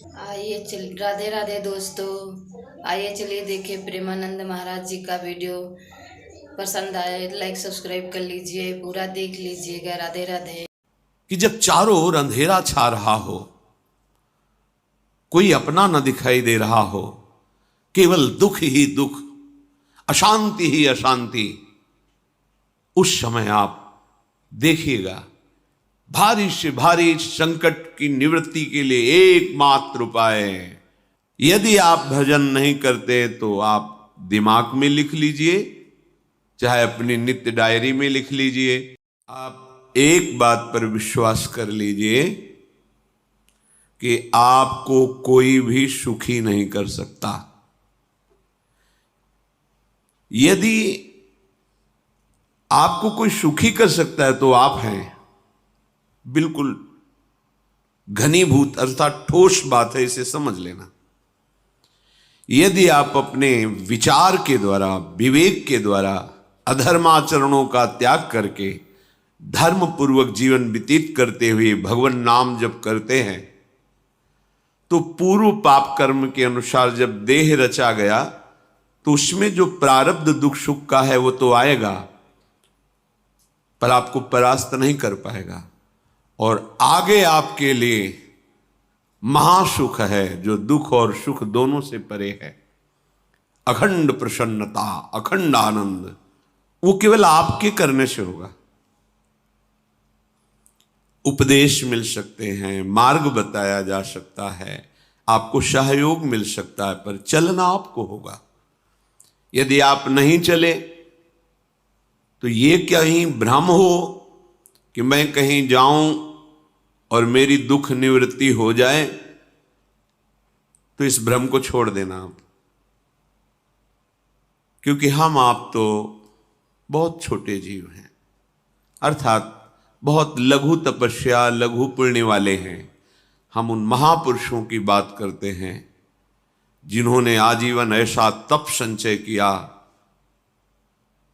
आइए चल राधे राधे दोस्तों। आइए चलिए देखें प्रेमानंद महाराज जी का वीडियो। पसंद आए लाइक सब्सक्राइब कर लीजिए, पूरा देख लीजिएगा। राधे राधे। कि जब चारों ओर अंधेरा छा रहा हो, कोई अपना न दिखाई दे रहा हो, केवल दुख ही दुख, अशांति ही अशांति, उस समय आप देखिएगा भारी से भारी संकट की निवृत्ति के लिए एकमात्र उपाय है। यदि आप भजन नहीं करते तो आप दिमाग में लिख लीजिए, चाहे अपनी नित्य डायरी में लिख लीजिए। आप एक बात पर विश्वास कर लीजिए कि आपको कोई भी सुखी नहीं कर सकता। यदि आपको कोई सुखी कर सकता है तो आप हैं। बिल्कुल घनीभूत अर्थात ठोस बात है, इसे समझ लेना। यदि आप अपने विचार के द्वारा, विवेक के द्वारा अधर्माचरणों का त्याग करके धर्म पूर्वक जीवन व्यतीत करते हुए भगवान नाम जप करते हैं, तो पूर्व पाप कर्म के अनुसार जब देह रचा गया तो उसमें जो प्रारब्ध दुख सुख का है वो तो आएगा, पर आपको परास्त नहीं कर पाएगा। और आगे आपके लिए महासुख है जो दुख और सुख दोनों से परे है। अखंड प्रसन्नता, अखंड आनंद, वो केवल आपके करने से होगा। उपदेश मिल सकते हैं, मार्ग बताया जा सकता है, आपको सहयोग मिल सकता है, पर चलना आपको होगा। यदि आप नहीं चले तो ये कहीं भ्रम हो कि मैं कहीं जाऊं और मेरी दुख निवृत्ति हो जाए, तो इस भ्रम को छोड़ देना आप। क्योंकि हम आप तो बहुत छोटे जीव हैं, अर्थात बहुत लघु तपस्या, लघु पुण्य वाले हैं। हम उन महापुरुषों की बात करते हैं जिन्होंने आजीवन ऐसा तप संचय किया,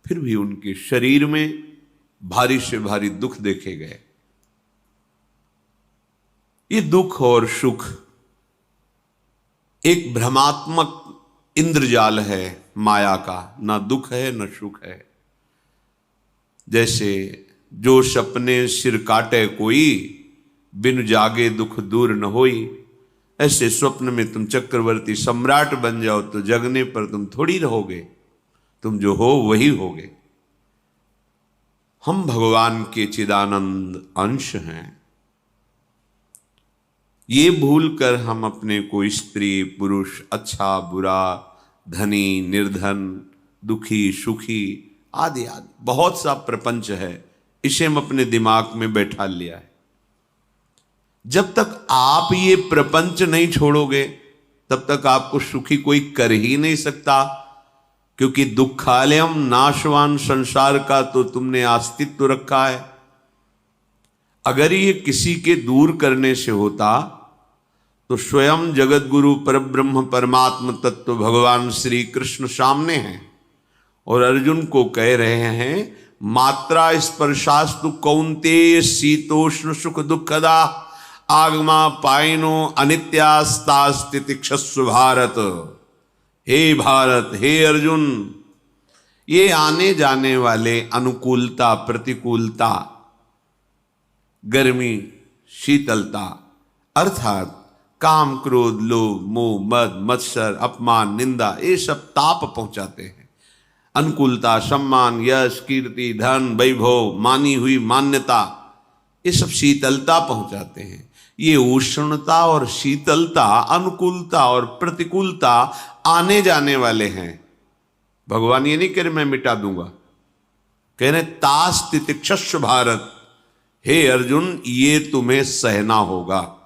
फिर भी उनके शरीर में भारी से भारी दुख देखे गए। ये दुख और सुख एक भ्रमात्मक इंद्रजाल है माया का, ना दुख है न सुख है। जैसे जो सपने सिर काटे कोई, बिन जागे दुख दूर न होई। ऐसे स्वप्न में तुम चक्रवर्ती सम्राट बन जाओ तो जगने पर तुम थोड़ी रहोगे, तुम जो हो वही होगे। हम भगवान के चिदानंद अंश हैं। ये भूलकर हम अपने को स्त्री पुरुष, अच्छा बुरा, धनी निर्धन, दुखी सुखी आदि आदि बहुत सा प्रपंच है, इसे हम अपने दिमाग में बैठा लिया है। जब तक आप ये प्रपंच नहीं छोड़ोगे तब तक आपको सुखी कोई कर ही नहीं सकता। क्योंकि दुखालयम नाशवान संसार का तो तुमने अस्तित्व रखा है। अगर ये किसी के दूर करने से होता तो स्वयं जगत गुरु परब्रह्म परमात्म तत्व भगवान श्री कृष्ण सामने हैं और अर्जुन को कह रहे हैं, मात्रा स्पर्शास्तु कौन्तेय शीतोष्ण सुख दुखदा आगमा पायनो अनित्यास्तास्तितिक्षस्व भारत। हे भारत, हे अर्जुन, ये आने जाने वाले अनुकूलता प्रतिकूलता, गर्मी शीतलता, अर्थात काम क्रोध लोभ मोह मद मत्सर अपमान निंदा, ये सब ताप पहुंचाते हैं। अनुकूलता सम्मान यश कीर्ति धन वैभव, मानी हुई मान्यता, ये सब शीतलता पहुंचाते हैं। ये उष्णता और शीतलता, अनुकूलता और प्रतिकूलता आने जाने वाले हैं। भगवान ये नहीं कह रहे मैं मिटा दूंगा, कह रहे तास तितिक्षस्व भारत। हे अर्जुन, ये तुम्हें सहना होगा।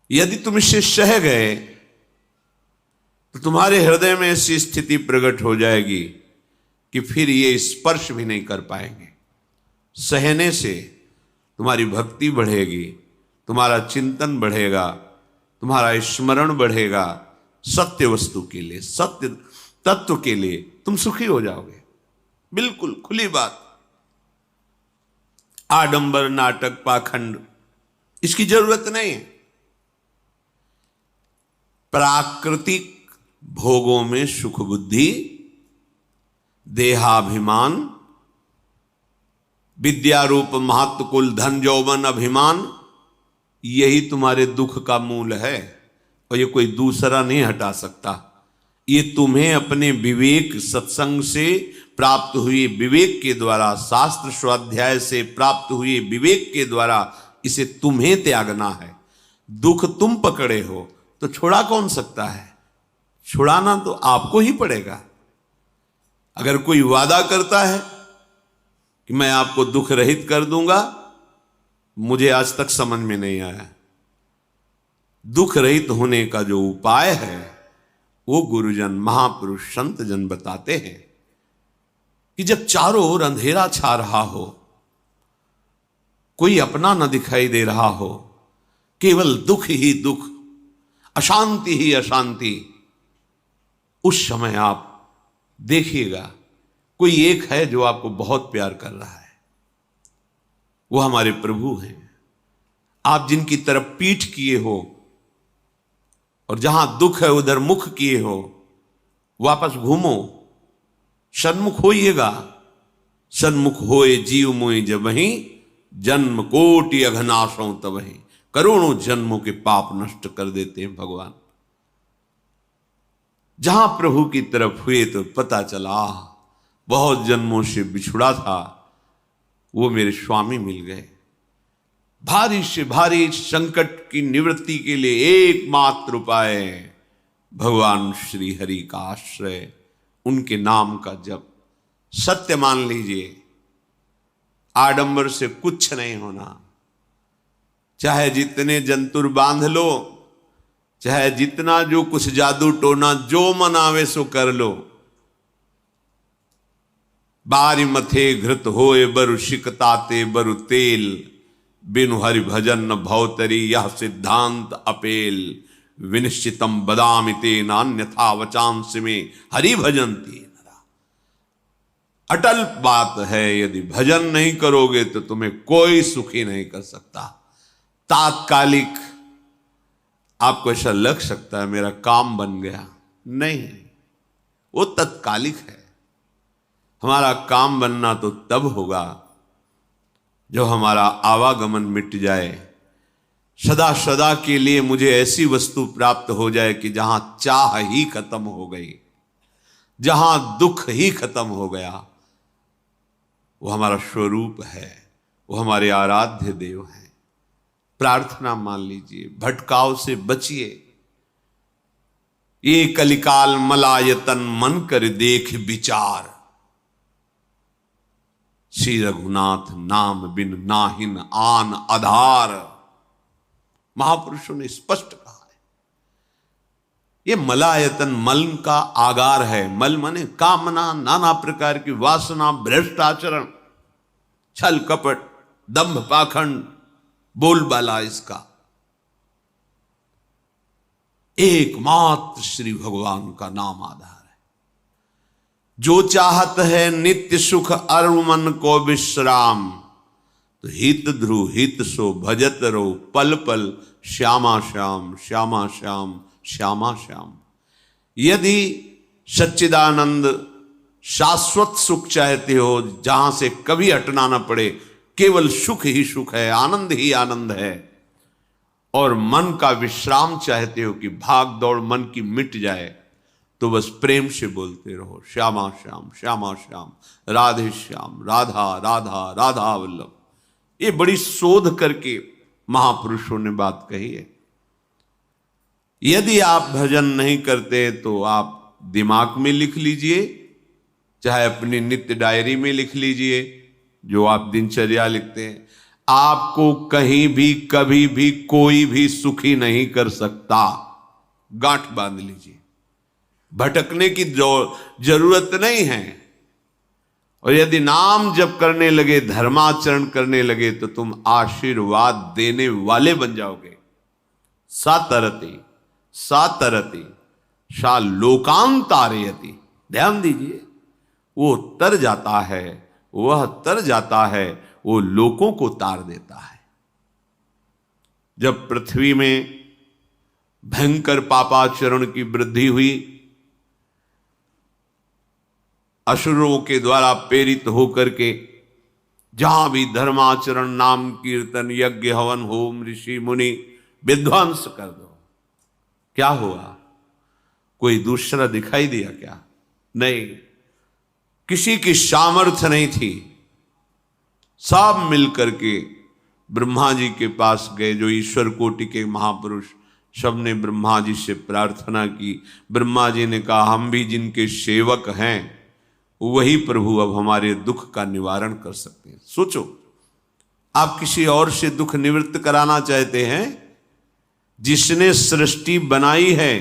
यदि तुम इसे सह गए तो तुम्हारे हृदय में ऐसी स्थिति प्रकट हो जाएगी कि फिर ये स्पर्श भी नहीं कर पाएंगे। सहने से तुम्हारी भक्ति बढ़ेगी, तुम्हारा चिंतन बढ़ेगा, तुम्हारा स्मरण बढ़ेगा। सत्य वस्तु के लिए, सत्य तत्व के लिए तुम सुखी हो जाओगे। बिल्कुल खुली बात। आडंबर नाटक पाखंड इसकी जरूरत नहीं है। प्राकृतिक भोगों में सुख बुद्धि, देहाभिमान, विद्या रूप महत्व कुल धन यौवन अभिमान, यही तुम्हारे दुख का मूल है और ये कोई दूसरा नहीं हटा सकता। ये तुम्हें अपने विवेक सत्संग से प्राप्त हुए विवेक के द्वारा, शास्त्र स्वाध्याय से प्राप्त हुए विवेक के द्वारा इसे तुम्हें त्यागना है। दुख तुम पकड़े हो तो छुड़ा कौन सकता है? छुड़ाना तो आपको ही पड़ेगा। अगर कोई वादा करता है कि मैं आपको दुख रहित कर दूंगा, मुझे आज तक समझ में नहीं आया। दुख रहित होने का जो उपाय है वो गुरुजन, महापुरुष, संत जन बताते हैं कि जब चारों ओर अंधेरा छा रहा हो, कोई अपना न दिखाई दे रहा हो, केवल दुख ही दुख, अशांति ही अशांति, उस समय आप देखिएगा कोई एक है जो आपको बहुत प्यार कर रहा है। वो हमारे प्रभु हैं। आप जिनकी तरफ पीठ किए हो और जहां दुख है उधर मुख किए हो, वापस घूमो, सन्मुख होइएगा। सन्मुख होए जीव मोए जबहि, जन्म कोटि अघनाशों तबहि। करोड़ों जन्मों के पाप नष्ट कर देते हैं भगवान। जहां प्रभु की तरफ हुए तो पता चला बहुत जन्मों से बिछुड़ा था, वो मेरे स्वामी मिल गए। भारी से भारी संकट की निवृत्ति के लिए एकमात्र उपाय भगवान श्री हरि का आश्रय, उनके नाम का जप। सत्य मान लीजिए, आडंबर से कुछ नहीं होना। चाहे जितने जंतुर बांध लो, चाहे जितना जो कुछ जादू टोना जो मन आवे सो कर लो, बारी मथे घृत होए बरु शिकताते बरु तेल, बिनु हरि भजन न भवतरी यह सिद्धांत अपेल। विनिश्चितम बदामिते नान्यथा वचांस में हरि भजंती। अटल बात है, यदि भजन नहीं करोगे तो तुम्हें कोई सुखी नहीं कर सकता। तात्कालिक आपको ऐसा लग सकता है मेरा काम बन गया, नहीं, वो तत्कालिक है। हमारा काम बनना तो तब होगा जो हमारा आवागमन मिट जाए, सदा सदा के लिए मुझे ऐसी वस्तु प्राप्त हो जाए कि जहां चाह ही खत्म हो गई, जहां दुख ही खत्म हो गया। वो हमारा स्वरूप है, वो हमारे आराध्य देव हैं। प्रार्थना मान लीजिए, भटकाव से बचिए। ये कलिकाल मलायतन मन कर देख विचार, श्री रघुनाथ नाम बिन नाहिन आन आधार। महापुरुषों ने स्पष्ट कहा है। ये मलायतन मल का आगार है। मल माने कामना, नाना प्रकार की वासना, भ्रष्ट आचरण, छल कपट, दंभ पाखंड, बोलबाला, इसका एकमात्र श्री भगवान का नाम आधार है। जो चाहत है नित्य सुख अरु मन को विश्राम, तो हित ध्रुव हित सो भजत रो पल पल श्यामा श्याम श्यामा श्याम श्यामा श्याम। यदि सच्चिदानंद शाश्वत सुख चाहते हो, जहां से कभी हटना ना पड़े, केवल सुख ही सुख है, आनंद ही आनंद है, और मन का विश्राम चाहते हो कि भाग दौड़ मन की मिट जाए, तो बस प्रेम से बोलते रहो श्यामा श्याम श्यामा श्याम, राधे श्याम, राधा राधा राधा वल्लभ। ये बड़ी शोध करके महापुरुषों ने बात कही है। यदि आप भजन नहीं करते तो आप दिमाग में लिख लीजिए, चाहे अपनी नित्य डायरी में लिख लीजिए, जो आप दिनचर्या लिखते हैं। आपको कहीं भी कभी भी कोई भी सुखी नहीं कर सकता। गांठ बांध लीजिए, भटकने की जरूरत नहीं है। और यदि नाम जप करने लगे, धर्माचरण करने लगे, तो तुम आशीर्वाद देने वाले बन जाओगे। सातरति सातरति सा लोकांतारयति। ध्यान दीजिए, वो तर जाता है, वह तर जाता है, वो लोकों को तार देता है। जब पृथ्वी में भयंकर पापाचरण की वृद्धि हुई। असुरों के द्वारा प्रेरित होकर के जहां भी धर्माचरण, नाम कीर्तन, यज्ञ, हवन, होम, ऋषि मुनि विध्वंस कर दो। क्या हुआ? कोई दूसरा दिखाई दिया क्या? नहीं, किसी की सामर्थ्य नहीं थी। सब मिलकर के ब्रह्मा जी के पास गए, जो ईश्वर कोटि के महापुरुष, सबने ब्रह्मा जी से प्रार्थना की। ब्रह्मा जी ने कहा, हम भी जिनके सेवक हैं वही प्रभु अब हमारे दुख का निवारण कर सकते हैं। सोचो, आप किसी और से दुख निवृत्त कराना चाहते हैं? जिसने सृष्टि बनाई है,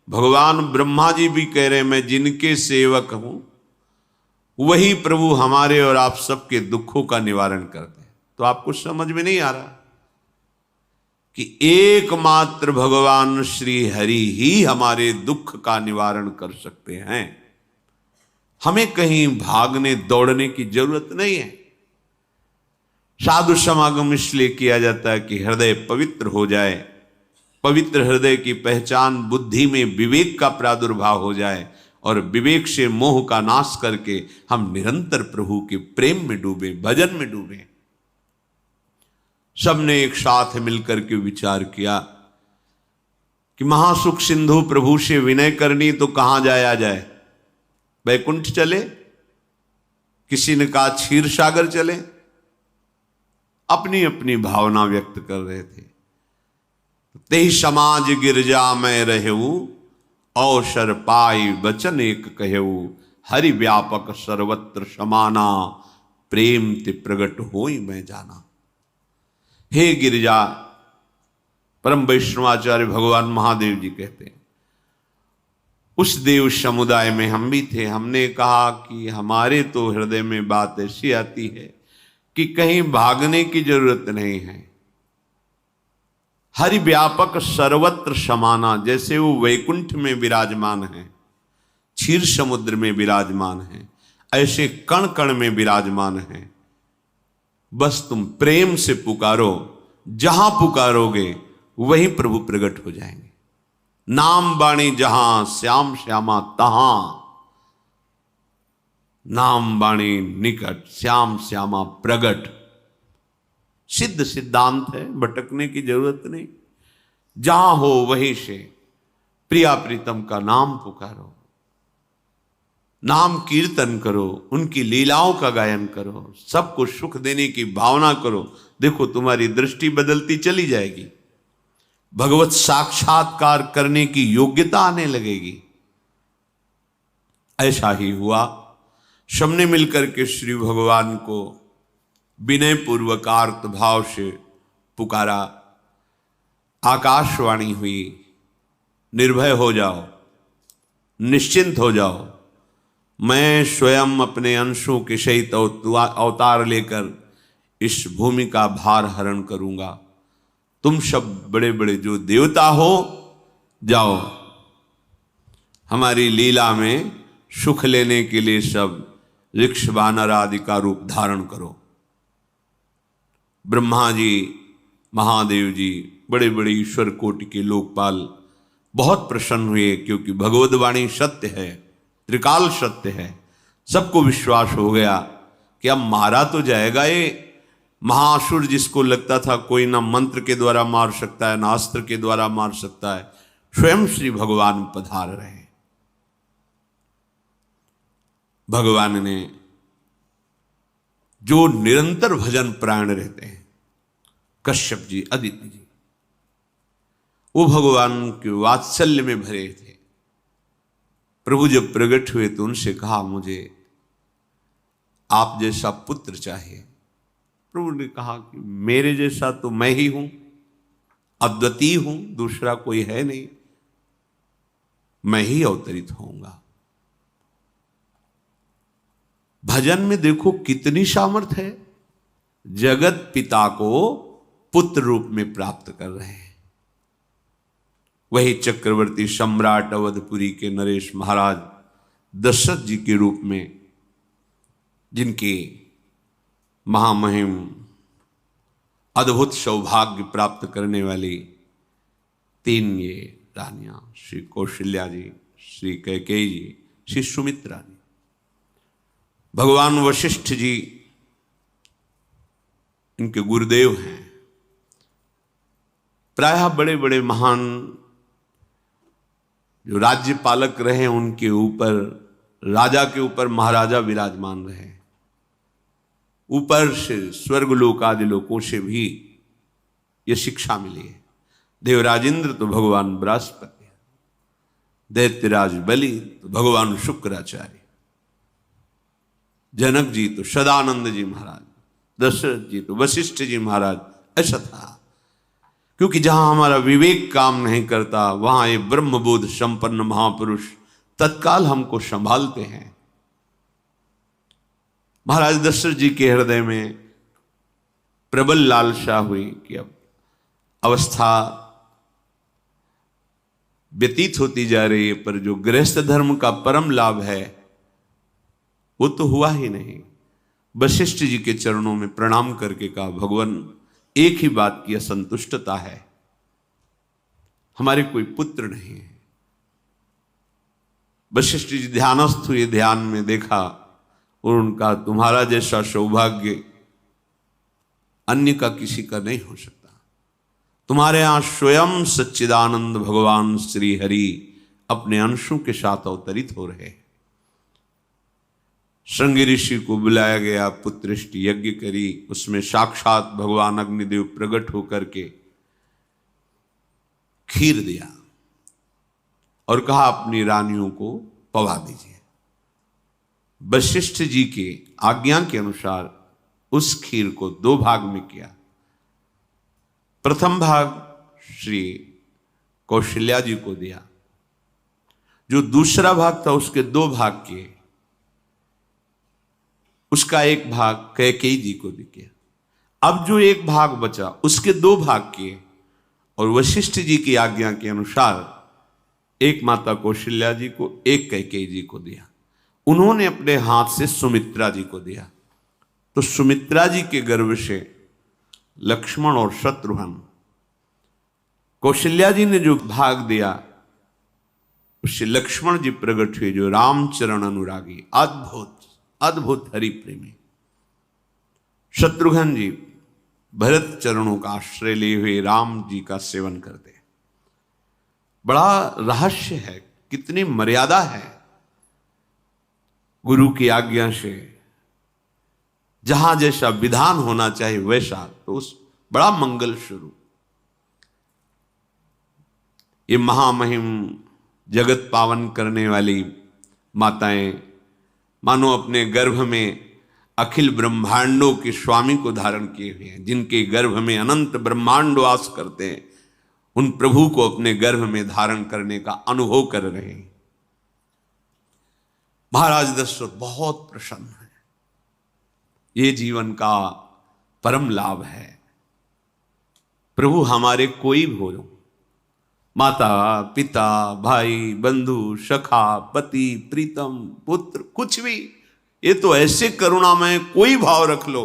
भगवान ब्रह्मा जी भी कह रहे हैं मैं जिनके सेवक हूं वही प्रभु हमारे और आप सबके दुखों का निवारण करते हैं। तो आपको समझ में नहीं आ रहा कि एकमात्र भगवान श्री हरि ही हमारे दुख का निवारण कर सकते हैं। हमें कहीं भागने दौड़ने की जरूरत नहीं है। साधु समागम इसलिए किया जाता है कि हृदय पवित्र हो जाए। पवित्र हृदय की पहचान बुद्धि में विवेक का प्रादुर्भाव हो जाए और विवेक से मोह का नाश करके हम निरंतर प्रभु के प्रेम में डूबे, भजन में डूबे। सबने एक साथ मिलकर के विचार किया कि महासुख सिंधु प्रभु से विनय करनी तो कहां जाया जाए? वैकुंठ चले, किसी ने कहा क्षीर सागर चले। अपनी अपनी भावना व्यक्त कर रहे थे। तेहि समाज गिरजा में रहू, अवसर पाई वचन एक कहू, हरि व्यापक सर्वत्र समाना, प्रेम ते प्रगट होई मैं जाना। हे गिरिजा, परम वैष्णवाचार्य भगवान महादेव जी कहते हैं, उस देव समुदाय में हम भी थे। हमने कहा कि हमारे तो हृदय में बात ऐसी आती है कि कहीं भागने की जरूरत नहीं है। हरि व्यापक सर्वत्र समाना, जैसे वो वैकुंठ में विराजमान है, क्षीर समुद्र में विराजमान है, ऐसे कण कण में विराजमान है। बस तुम प्रेम से पुकारो, जहां पुकारोगे वहीं प्रभु प्रकट हो जाएंगे। नाम बाणी जहां, श्याम श्यामा तहां। नाम बाणी निकट, श्याम श्यामा प्रगट। सिद्ध सिद्धांत है, भटकने की जरूरत नहीं। जहां हो वहीं से प्रिया प्रीतम का नाम पुकारो, नाम कीर्तन करो, उनकी लीलाओं का गायन करो, सबको सुख देने की भावना करो। देखो तुम्हारी दृष्टि बदलती चली जाएगी, भगवत साक्षात्कार करने की योग्यता आने लगेगी। ऐसा ही हुआ। सबने मिलकर के श्री भगवान को विनय पूर्वक आर्त भाव से पुकारा। आकाशवाणी हुई, निर्भय हो जाओ, निश्चिंत हो जाओ, मैं स्वयं अपने अंशों के सहित अवतार लेकर इस भूमि का भार हरण करूंगा। तुम सब बड़े बड़े जो देवता हो, जाओ हमारी लीला में सुख लेने के लिए सब ऋक्ष वानर आदि का रूप धारण करो। ब्रह्मा जी, महादेव जी, बड़े बड़े ईश्वर कोटि के लोकपाल बहुत प्रसन्न हुए, क्योंकि भगवद वाणी सत्य है, त्रिकाल सत्य है। सबको विश्वास हो गया कि अब मारा तो जाएगा ये महासुर, जिसको लगता था कोई ना मंत्र के द्वारा मार सकता है ना अस्त्र के द्वारा मार सकता है। स्वयं श्री भगवान पधार रहे। भगवान ने जो निरंतर भजन प्राण रहते हैं, कश्यप जी, अदिति जी, वो भगवान के वात्सल्य में भरे थे। प्रभु जब प्रकट हुए तो उनसे कहा, मुझे आप जैसा पुत्र चाहिए। प्रभु ने कहा कि मेरे जैसा तो मैं ही हूं, अद्वितीय हूं, दूसरा कोई है नहीं, मैं ही अवतरित होऊंगा। भजन में देखो कितनी सामर्थ्य है। जगत पिता को पुत्र रूप में प्राप्त कर रहे हैं। वही चक्रवर्ती सम्राट अवधपुरी के नरेश महाराज दशरथ जी के रूप में, जिनके महामहिम अद्भुत सौभाग्य प्राप्त करने वाली 3 ये रानियां, श्री कौशल्या जी, श्री कैकेयी जी, श्री सुमित्रा जी। भगवान वशिष्ठ जी इनके गुरुदेव हैं। प्रायः बड़े बड़े महान जो राज्य पालक रहे उनके ऊपर, राजा के ऊपर महाराजा विराजमान रहे। ऊपर से स्वर्गलोक आदि लोकों से भी ये शिक्षा मिली है। देवराजेंद्र तो भगवान बृहस्पति, दैत्यराज बलि तो भगवान शुक्राचार्य, जनक जी तो सदानंद जी महाराज, दशरथ जी तो वशिष्ठ जी महाराज। ऐसा था, क्योंकि जहां हमारा विवेक काम नहीं करता वहां ये ब्रह्मबोध संपन्न महापुरुष तत्काल हमको संभालते हैं। महाराज दशरथ जी के हृदय में प्रबल लालसा हुई कि अब अवस्था व्यतीत होती जा रही है, पर जो गृहस्थ धर्म का परम लाभ है वो तो हुआ ही नहीं। वशिष्ठ जी के चरणों में प्रणाम करके कहा, भगवान एक ही बात की असंतुष्टता है, हमारे कोई पुत्र नहीं है। वशिष्ठ जी ध्यानस्थ हुए, ध्यान में देखा और उनका, तुम्हारा जैसा सौभाग्य अन्य का किसी का नहीं हो सकता। तुम्हारे यहां स्वयं सच्चिदानंद भगवान श्री हरि अपने अंशों के साथ अवतरित हो रहे। श्रृंगी ऋषि को बुलाया गया, पुत्रेष्टि यज्ञ करी, उसमें साक्षात भगवान अग्निदेव प्रकट होकर के खीर दिया और कहा अपनी रानियों को पवा दीजिए। वशिष्ठ जी के आज्ञा के अनुसार उस खीर को 2 भाग में किया। प्रथम भाग श्री कौशल्या जी को दिया, जो दूसरा भाग था उसके 2 भाग किए, उसका 1 भाग कैकेयी जी को भी किया। अब जो 1 भाग बचा उसके 2 भाग किए और वशिष्ठ जी की आज्ञा के अनुसार एक माता कौशल्या जी को, एक कैकेयी जी को दिया। उन्होंने अपने हाथ से सुमित्रा जी को दिया। तो सुमित्रा जी के गर्भ से लक्ष्मण और शत्रुघ्न, कौशल्या जी ने जो भाग दिया उससे लक्ष्मण जी प्रकट हुए, जो रामचरण अनुरागी, अद्भुत अद्भुत हरि प्रेमी। शत्रुघ्न जी भरत चरणों का आश्रय लिए हुए राम जी का सेवन करते। बड़ा रहस्य है, कितनी मर्यादा है गुरु की आज्ञा से। जहां जैसा विधान होना चाहिए वैसा, तो उस बड़ा मंगल शुरू। ये महामहिम जगत पावन करने वाली माताएं मानो अपने गर्भ में अखिल ब्रह्मांडों के स्वामी को धारण किए हुए हैं, जिनके गर्भ में अनंत ब्रह्मांड वास करते हैं, उन प्रभु को अपने गर्भ में धारण करने का अनुभव कर रहे हैं। महाराज दशरथ बहुत प्रसन्न है। ये जीवन का परम लाभ है। प्रभु हमारे कोई भी हो, माता पिता भाई बंधु सखा पति प्रीतम पुत्र, कुछ भी, ये तो ऐसे करुणामय कोई भाव रख लो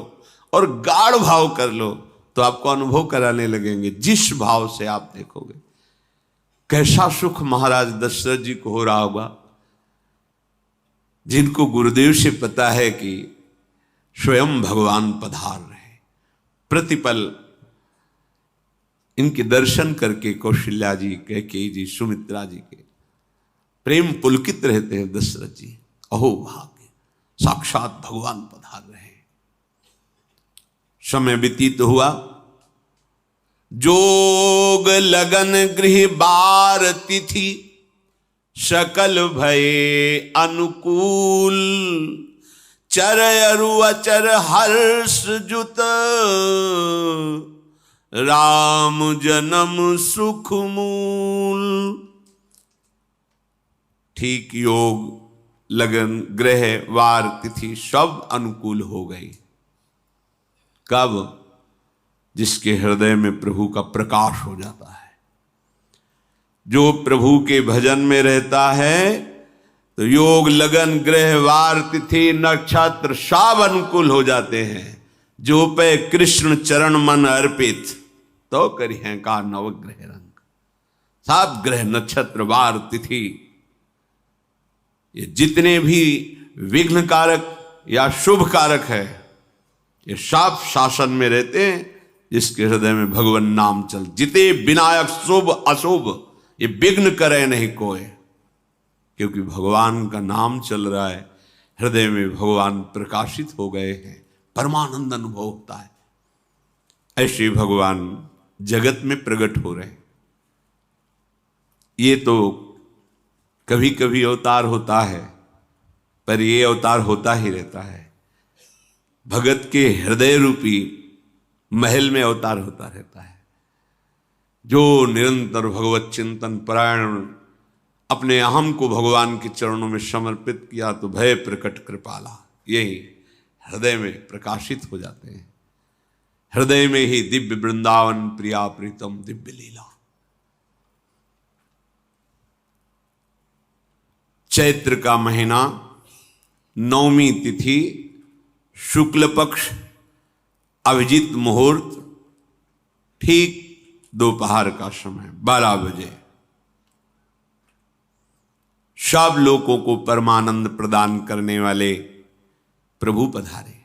और गाढ़ भाव कर लो तो आपको अनुभव कराने लगेंगे। जिस भाव से आप देखोगे कैसा सुख महाराज दशरथ जी को हो रहा होगा, जिनको गुरुदेव से पता है कि स्वयं भगवान पधार रहे। प्रतिपल इनके दर्शन करके कौशल्या जी, कैकेयी जी, सुमित्रा जी के प्रेम पुलकित रहते हैं। दशरथ जी, अहो भाग्य, साक्षात भगवान पधार रहे। समय व्यतीत हुआ, जोग लगन गृह बार तिथि, सकल भये अनुकूल, चर अरु अचर हर्ष जुत, राम जन्म सुख मूल। ठीक योग लगन ग्रह वार तिथि सब अनुकूल हो गई। कब? जिसके हृदय में प्रभु का प्रकाश हो जाता है। जो प्रभु के भजन में रहता है तो योग लगन ग्रह वार तिथि नक्षत्र सब अनुकूल हो जाते हैं। जो पे कृष्ण चरण मन अर्पित तो करी हैं का नवग्रह रंग। सब ग्रह नक्षत्र वार तिथि, ये जितने भी विघ्न कारक या शुभ कारक है, ये सब शासन में रहते हैं जिसके हृदय में भगवान नाम चल। जिते विनायक शुभ अशुभ, ये विघ्न करे नहीं कोई, क्योंकि भगवान का नाम चल रहा है, हृदय में भगवान प्रकाशित हो गए हैं, परमानंद अनुभव होता है। ऐसे भगवान जगत में प्रकट हो रहे हैं। ये तो कभी कभी अवतार होता है, पर ये अवतार होता ही रहता है। भगत के हृदय रूपी महल में अवतार होता रहता है। जो निरंतर भगवत चिंतन परायण अपने अहम को भगवान के चरणों में समर्पित किया तो भय प्रकट कृपाला, यही हृदय में प्रकाशित हो जाते हैं। हृदय में ही दिव्य वृंदावन प्रिया प्रीतम दिव्य लीला। चैत्र का महीना, नवमी तिथि, शुक्ल पक्ष, अभिजीत मुहूर्त, ठीक दोपहर का समय 12 बजे। सब लोगों को परमानंद प्रदान करने वाले प्रभु पधारे।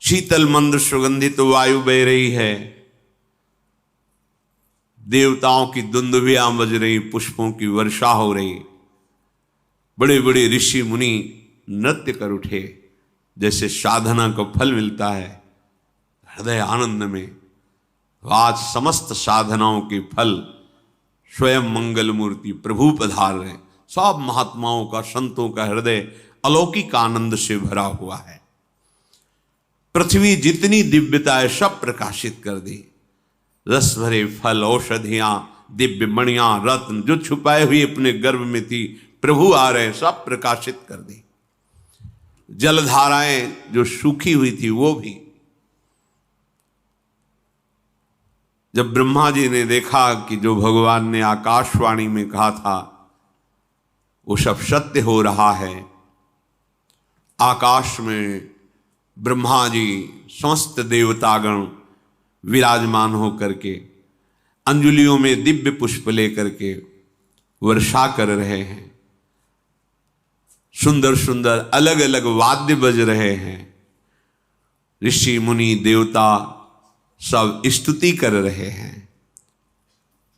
शीतल मंद सुगंधित वायु बह रही है, देवताओं की दुंदुभियां बज रही, पुष्पों की वर्षा हो रही। बड़े बड़े ऋषि मुनि नृत्य कर उठे, जैसे साधना को फल मिलता है। हृदय आनंद में आज समस्त साधनाओं के फल स्वयं मंगल मूर्ति प्रभु पधार रहे। सब महात्माओं का, संतों का हृदय अलौकिक आनंद से भरा हुआ है। पृथ्वी जितनी दिव्यता है सब प्रकाशित कर दी। रस भरे फल, औषधियां, दिव्य मणियां, रत्न जो छुपाए हुए अपने गर्भ में थी, प्रभु आ रहे, सब प्रकाशित कर दी। जलधाराएं जो सूखी हुई थी वो भी। जब ब्रह्मा जी ने देखा कि जो भगवान ने आकाशवाणी में कहा था वो सब सत्य हो रहा है, आकाश में ब्रह्मा जी समस्त देवतागण विराजमान होकर के अंजलियों में दिव्य पुष्प लेकर के वर्षा कर रहे हैं। सुंदर सुंदर अलग अलग वाद्य बज रहे हैं। ऋषि मुनि देवता सब स्तुति कर रहे हैं।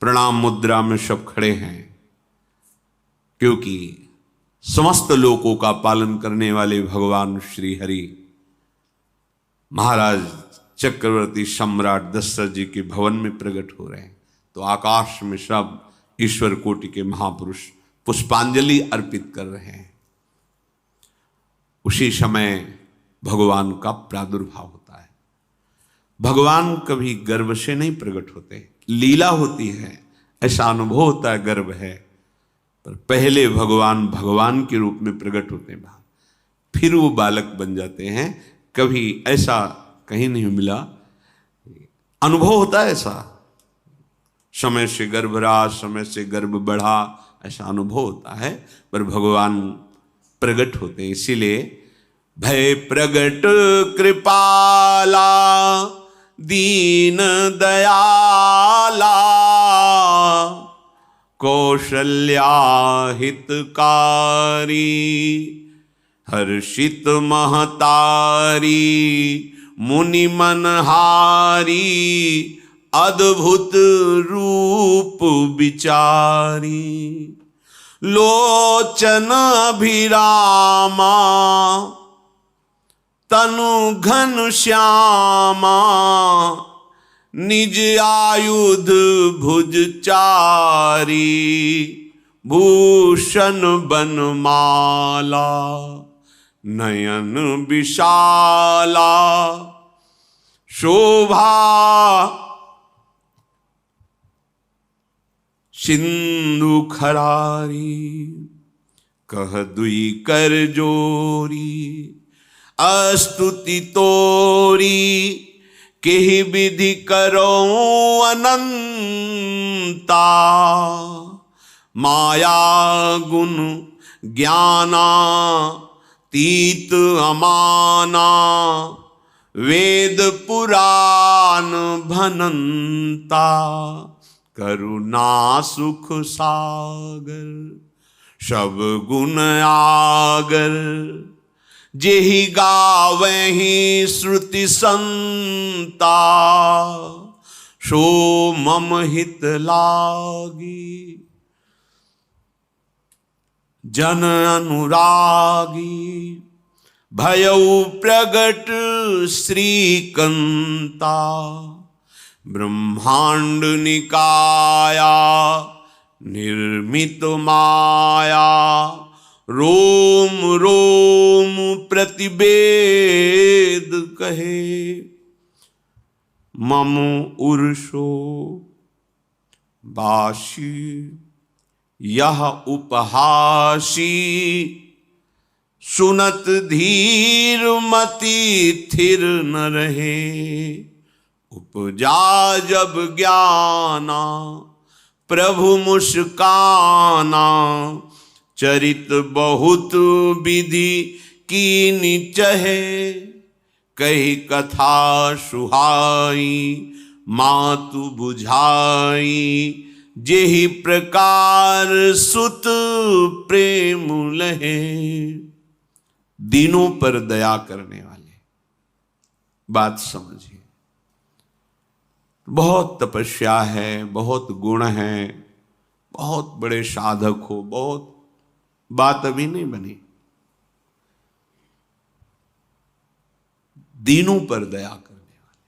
प्रणाम मुद्रा में सब खड़े हैं, क्योंकि समस्त लोकों का पालन करने वाले भगवान श्री हरि महाराज चक्रवर्ती सम्राट दशरथ जी के भवन में प्रकट हो रहे हैं। तो आकाश में सब ईश्वर कोटि के महापुरुष पुष्पांजलि अर्पित कर रहे हैं। उसी समय भगवान का प्रादुर्भाव होता है। भगवान कभी गर्भ से नहीं प्रकट होते, लीला होती है, ऐसा अनुभव होता है गर्भ है, पर पहले भगवान भगवान के रूप में प्रकट होते हैं, फिर वो बालक बन जाते हैं। कभी ऐसा कहीं नहीं मिला, अनुभव होता है ऐसा, समय से गर्भ रहा, समय से गर्भ बढ़ा, ऐसा अनुभव होता है, पर भगवान प्रकट होते हैं। इसीलिए भय प्रगट कृपाला दीन दयाला कौशल्या हितकारी हर्षित महतारी मुनि मनहारी अद्भुत रूप विचारी लोचन अभिरामा तनु घन श्यामा निज आयुध भुज चारी भूषण बनमाला नयन विशाला शोभा सिंधु खरारी कह दुई कर जोरी अस्तुति तोरी केहि विधि करो अनंता माया गुण ज्ञाना तीत अमाना वेद पुराण भनंता करुणा सुख सागर, सब गुण आगर, जेहि गावहि श्रुति संता, सो मम हित लागी। जन अनुरागी, भयउ प्रगट श्रीकंता, ब्रह्मांड निकाया निर्मित माया, रोम रोम प्रतिवेद कहे, मम उर्षो बाशी, यह उपहासी, सुनत धीर मति थिर न रहे, उपजा जब ज्ञाना प्रभु मुस्काना, चरित बहुत विधि कीनि चहे, कही कथा सुहाई मातु बुझाई, जेहि प्रकार सुत प्रेम लहे। दीनों पर दया करने वाले, बात समझिए। बहुत तपस्या है, बहुत गुण है, बहुत बड़े साधक हो, बहुत बात अभी नहीं बनी। दीनों पर दया करने वाले।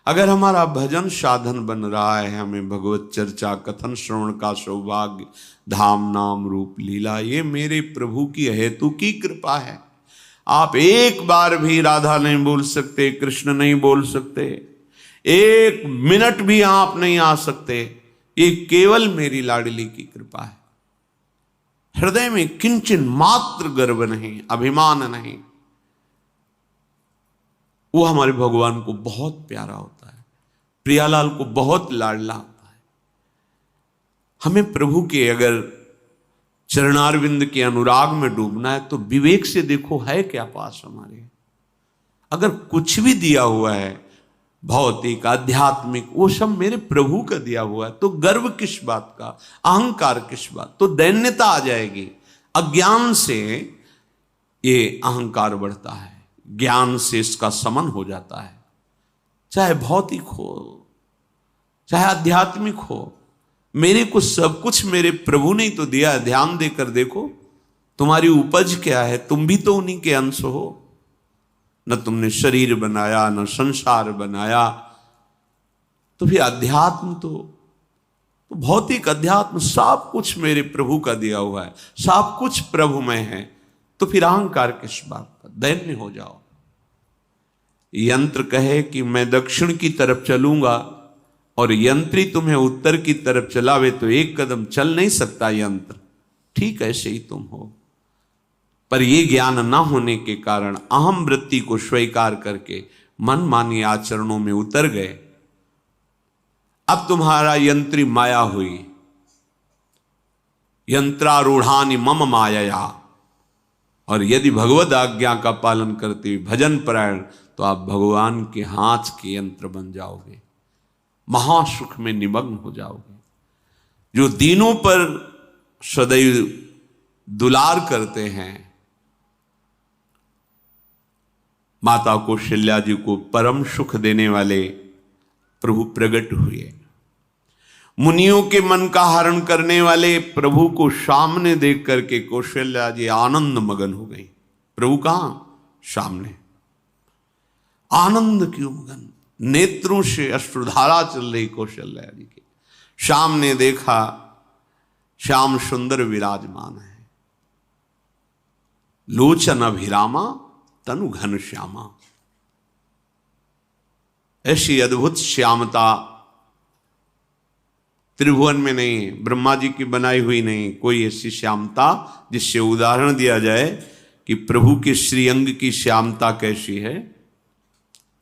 अगर हमारा भजन साधन बन रहा है, हमें भगवत चर्चा कथन श्रवण का सौभाग्य, धाम नाम रूप लीला, ये मेरे प्रभु की हेतु की कृपा है। आप एक बार भी राधा नहीं बोल सकते, कृष्ण नहीं बोल सकते, एक मिनट भी आप नहीं आ सकते, ये केवल मेरी लाडली की कृपा है। हृदय में किंचन मात्र गर्व नहीं, अभिमान नहीं, वो हमारे भगवान को बहुत प्यारा होता है, प्रियालाल को बहुत लाडला होता है। हमें प्रभु के अगर चरणारविंद के अनुराग में डूबना है तो विवेक से देखो है क्या पास हमारे। अगर कुछ भी दिया हुआ है भौतिक आध्यात्मिक, वो सब मेरे प्रभु का दिया हुआ है, तो गर्व किस बात का, अहंकार किस बात, तो दैन्यता आ जाएगी। अज्ञान से ये अहंकार बढ़ता है, ज्ञान से इसका समन हो जाता है। चाहे भौतिक हो चाहे आध्यात्मिक हो, मेरे को सब कुछ मेरे प्रभु ने तो दिया है। ध्यान देकर देखो तुम्हारी उपज क्या है, तुम भी तो उन्हीं के अंश हो। न तुमने शरीर बनाया, न संसार बनाया, तो फिर अध्यात्म तो भौतिक अध्यात्म सब कुछ मेरे प्रभु का दिया हुआ है, सब कुछ प्रभु में है, तो फिर अहंकार किस बात का, दैन्य हो जाओ। यंत्र कहे कि मैं दक्षिण की तरफ चलूंगा और यंत्री तुम्हें उत्तर की तरफ चलावे तो एक कदम चल नहीं सकता यंत्र, ठीक ऐसे ही तुम हो। पर यह ज्ञान न होने के कारण अहम वृत्ति को स्वीकार करके मनमानी आचरणों में उतर गए। अब तुम्हारा यंत्री माया हुई, यंत्रारूढ़ानि मम मायया। और यदि भगवद आज्ञा का पालन करते हुए भजन परायण, तो आप भगवान के हाथ के यंत्र बन जाओगे, महासुख में निमग्न हो जाओगे। जो दीनों पर सदैव दुलार करते हैं, माता कौशल्या जी को परम सुख देने वाले प्रभु प्रकट हुए। मुनियों के मन का हरण करने वाले प्रभु को सामने देख करके कौशल्या जी आनंद मगन हो गई। प्रभु कहां? सामने। आनंद क्यों मगन? नेत्रों से अश्रुधारा चल रही कौशल्या जी के सामने देखा, श्याम सुंदर विराजमान है, लोचन अभिरामा तनु घन श्यामा। ऐसी अद्भुत श्यामता त्रिभुवन में नहीं, ब्रह्मा जी की बनाई हुई नहीं कोई ऐसी श्यामता जिससे उदाहरण दिया जाए कि प्रभु के श्रीअंग की श्यामता कैसी है।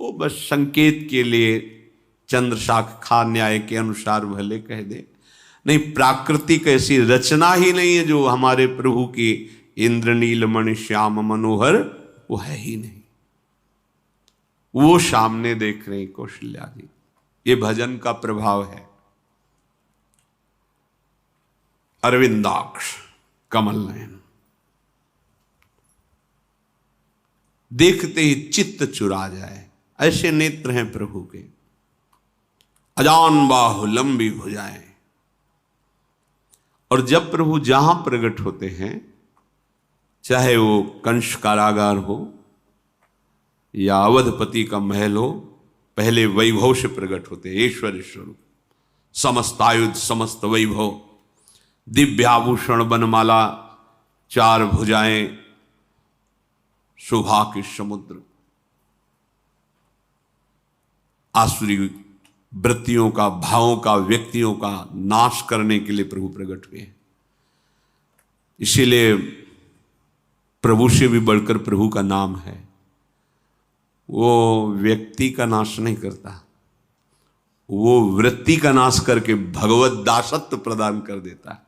वो बस संकेत के लिए चंद्र शाखा न्याय के अनुसार भले कह दे, नहीं प्राकृतिक ऐसी रचना ही नहीं है जो हमारे प्रभु की इंद्रनील मणि श्याम मनोहर, वो है ही नहीं। वो सामने देख रहे कौशल्या जी, ये भजन का प्रभाव है। अरविंदाक्ष, कमल नयन, देखते ही चित्त चुरा जाए, ऐसे नेत्र हैं प्रभु के। अजान बाहु, लंबी भुजाएं। और जब प्रभु जहां प्रकट होते हैं, चाहे वो कंस कारागार हो या अवधपति का महल हो, पहले वैभव से प्रकट होते हैं। ऐश्वर्य स्वरूप, समस्त आयुध, समस्त वैभव, दिव्याभूषण, बनमाला, चार भुजाएं, शोभा के समुद्र, आसुरी वृत्तियों का, भावों का, व्यक्तियों का नाश करने के लिए प्रभु प्रकट हुए। इसीलिए प्रभु से भी बढ़कर प्रभु का नाम है। वो व्यक्ति का नाश नहीं करता, वो वृत्ति का नाश करके भगवत दासत्व प्रदान कर देता है।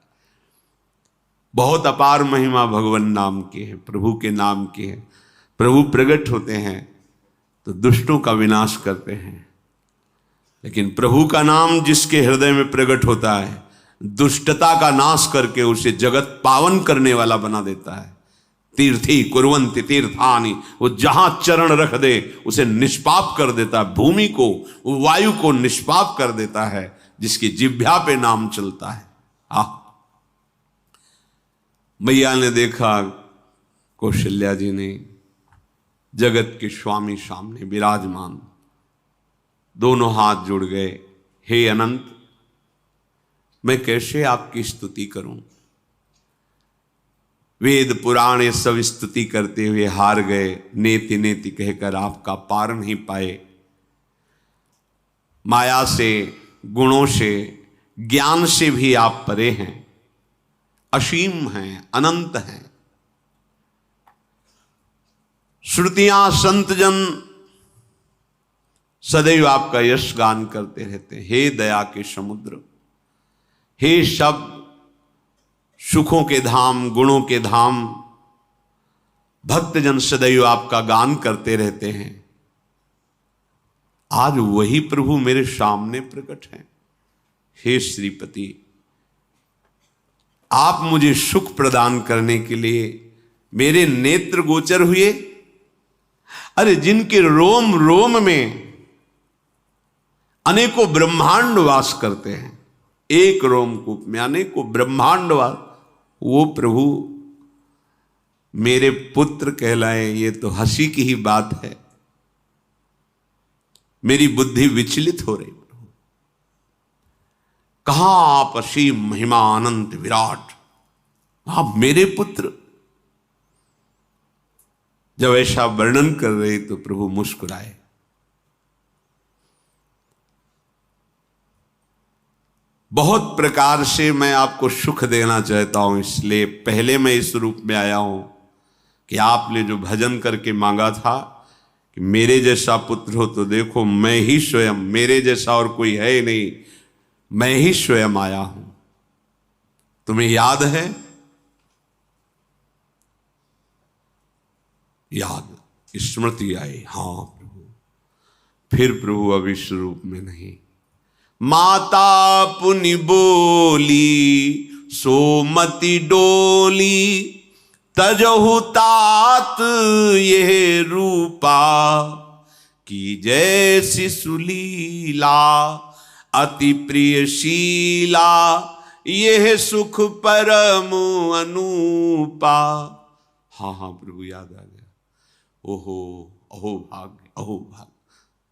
बहुत अपार महिमा भगवान नाम की है, प्रभु के नाम की है। प्रभु प्रकट होते हैं तो दुष्टों का विनाश करते हैं, लेकिन प्रभु का नाम जिसके हृदय में प्रकट होता है, दुष्टता का नाश करके उसे जगत पावन करने वाला बना देता है। तीर्थी कुर्वन्ति तीर्थानि, वो जहां चरण रख दे उसे निष्पाप कर देता है। भूमि को, वायु को निष्पाप कर देता है जिसकी जिह्वा पे नाम चलता है। मैया ने देखा, कौशल्या जी ने, जगत के स्वामी सामने विराजमान, दोनों हाथ जुड़ गए। हे अनंत, मैं कैसे आपकी स्तुति करूं? वेद पुराण ये सब स्तुति करते हुए हार गए। नेति नेति कहकर आपका पार नहीं पाए। माया से, गुणों से, ज्ञान से भी आप परे हैं, असीम हैं, अनंत हैं। श्रुतियां, संतजन सदैव आपका यश गान करते रहते हैं। हे दया के समुद्र, हे शब्द, सुखों के धाम, गुणों के धाम, भक्तजन सदैव आपका गान करते रहते हैं। आज वही प्रभु मेरे सामने प्रकट हैं। हे श्रीपति, आप मुझे सुख प्रदान करने के लिए मेरे नेत्र गोचर हुए। अरे जिनके रोम रोम में अनेकों ब्रह्मांड वास करते हैं, एक रोमकूप में अनेकों ब्रह्मांड वास, वो प्रभु मेरे पुत्र कहलाए, ये तो हंसी की ही बात है। मेरी बुद्धि विचलित हो रही। प्रभु कहां आप असीम महिमा अनंत विराट, आप मेरे पुत्र। जब ऐसा वर्णन कर रहे तो प्रभु मुस्कुराए। बहुत प्रकार से मैं आपको सुख देना चाहता हूं, इसलिए पहले मैं इस रूप में आया हूं कि आपने जो भजन करके मांगा था कि मेरे जैसा पुत्र हो, तो देखो मैं ही स्वयं, मेरे जैसा और कोई है ही नहीं, मैं ही स्वयं आया हूं। तुम्हें याद है? याद, स्मृति आई। हाँ प्रभु। फिर प्रभु अब इस रूप में नहीं। माता पुनि बोली सोमति डोली, तजहु तात ये रूपा, की जैसी सुलीला अति प्रियशीला, यह सुख परम अनूपा। हाँ हाँ प्रभु, याद आ गया। ओहो, अहो भाग्य, अहो भाग्य।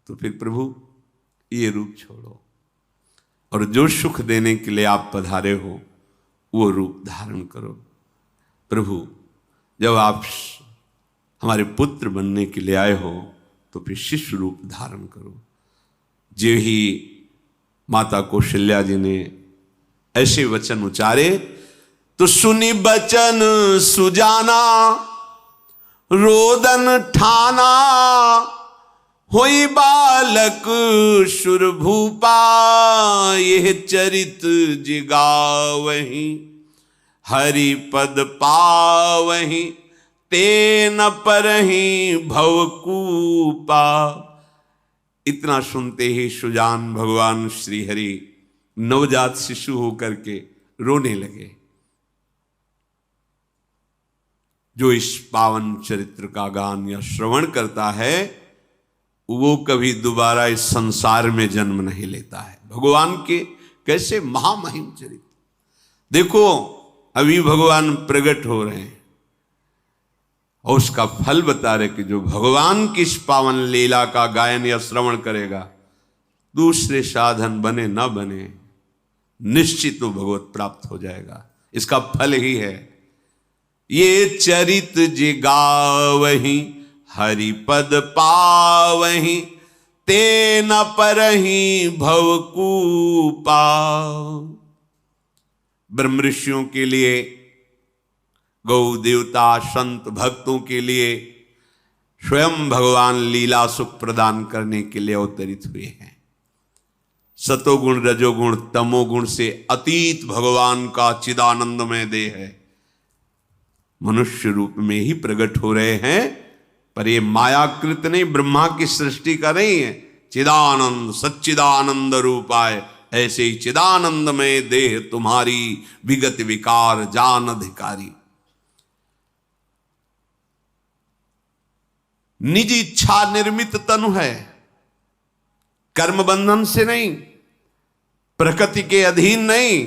तो फिर प्रभु ये रूप छोड़ो और जो सुख देने के लिए आप पधारे हो वो रूप धारण करो। प्रभु जब आप हमारे पुत्र बनने के लिए आए हो तो फिर शिष्य रूप धारण करो। जो ही माता कौशल्या जी ने ऐसे वचन उचारे तो सुनी बचन सुजाना, रोदन ठाना, होई बालक सुरभूपा, यह चरित जिगावहीं, हरि पद पावहीं, तेन परहीं भवकूपा। इतना सुनते ही सुजान भगवान श्री हरि नवजात शिशु होकर के रोने लगे। जो इस पावन चरित्र का गान या श्रवण करता है वो कभी दोबारा इस संसार में जन्म नहीं लेता है। भगवान के कैसे महामहिम चरित्र, देखो अभी भगवान प्रकट हो रहे हैं और उसका फल बता रहे कि जो भगवान की इस पावन लीला का गायन या श्रवण करेगा, दूसरे साधन बने न बने, निश्चित वो भगवत प्राप्त हो जाएगा। इसका फल ही है ये चरित जे गावहीं हरि पद पावहीं, ते न परहीं भवकूपा। ब्रह्म ऋषियों के लिए, गौ देवता संत भक्तों के लिए स्वयं भगवान लीला सुख प्रदान करने के लिए अवतरित हुए हैं। सतोगुण रजोगुण तमोगुण से अतीत भगवान का चिदानंदमय देह है, मनुष्य रूप में ही प्रकट हो रहे हैं। पर ये मायाकृत नहीं, ब्रह्मा की सृष्टि का नहीं है। चिदानंद सच्चिदानंद रूपाय, ऐसे ही चिदानंदमय देह तुम्हारी विगत विकार जान अधिकारी। निज इच्छा निर्मित तनु है, कर्म बंधन से नहीं, प्रकृति के अधीन नहीं,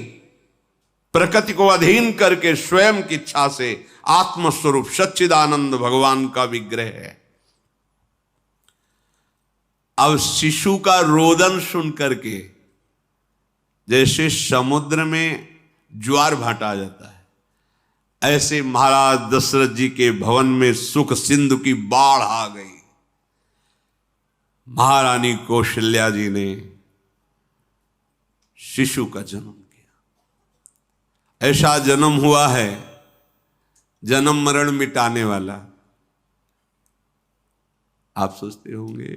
प्रकृति को अधीन करके स्वयं की इच्छा से आत्मस्वरूप सच्चिदानंद भगवान का विग्रह है। अब शिशु का रोदन सुन करके जैसे समुद्र में ज्वार भाटा आ जाता है, ऐसे महाराज दशरथ जी के भवन में सुख सिंधु की बाढ़ आ गई। महारानी कौशल्या जी ने शिशु का जन्म किया। ऐसा जन्म हुआ है जन्म मरण मिटाने वाला। आप सोचते होंगे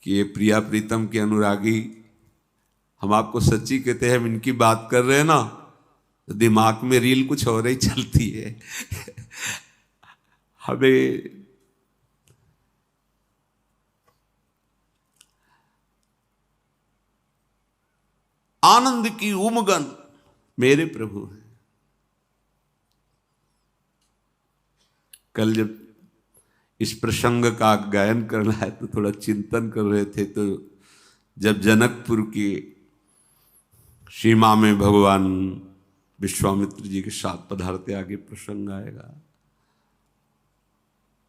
कि ये प्रिया प्रीतम के अनुरागी, हम आपको सच्ची कहते हैं, हम इनकी बात कर रहे हैं ना तो दिमाग में रील कुछ और ही चलती है। हमें आनंद की उमगन मेरे प्रभु हैं। कल जब इस प्रसंग का गायन करना है तो थोड़ा चिंतन कर रहे थे, तो जब जनकपुर की सीमा में भगवान विश्वामित्र जी के साथ पधारते, आगे प्रसंग आएगा,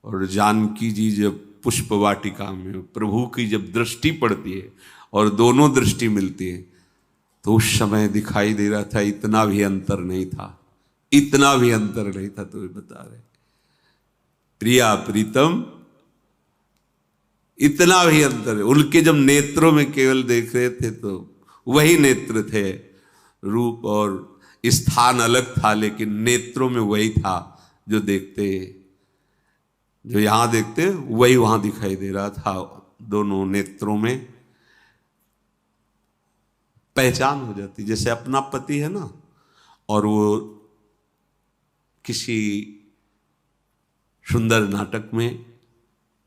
और जानकी जी जब पुष्प वाटिका में प्रभु की जब दृष्टि पड़ती है और दोनों दृष्टि मिलती है, तो उस समय दिखाई दे रहा था इतना भी अंतर नहीं था, इतना भी अंतर नहीं था। तो वे बता रहे प्रिया प्रीतम, इतना भी अंतर है। उनके जब नेत्रों में केवल देख रहे थे तो वही नेत्र थे, रूप और स्थान अलग था, लेकिन नेत्रों में वही था जो देखते, जो यहां देखते वही वहां दिखाई दे रहा था। दोनों नेत्रों में पहचान हो जाती, जैसे अपना पति है ना, और वो किसी सुंदर नाटक में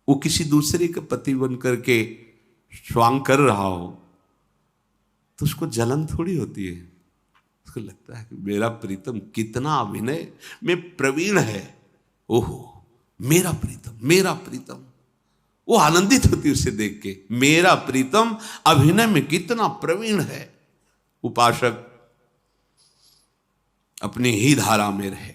वो किसी दूसरे का पति बन करके स्वांग कर रहा हो तो उसको जलन थोड़ी होती है, उसको लगता है कि मेरा प्रीतम कितना अभिनय में प्रवीण है, ओहो मेरा प्रीतम, मेरा प्रीतम। वो आनंदित होती उसे देख के, मेरा प्रीतम अभिनय में कितना प्रवीण है। उपासक अपनी ही धारा में रहे।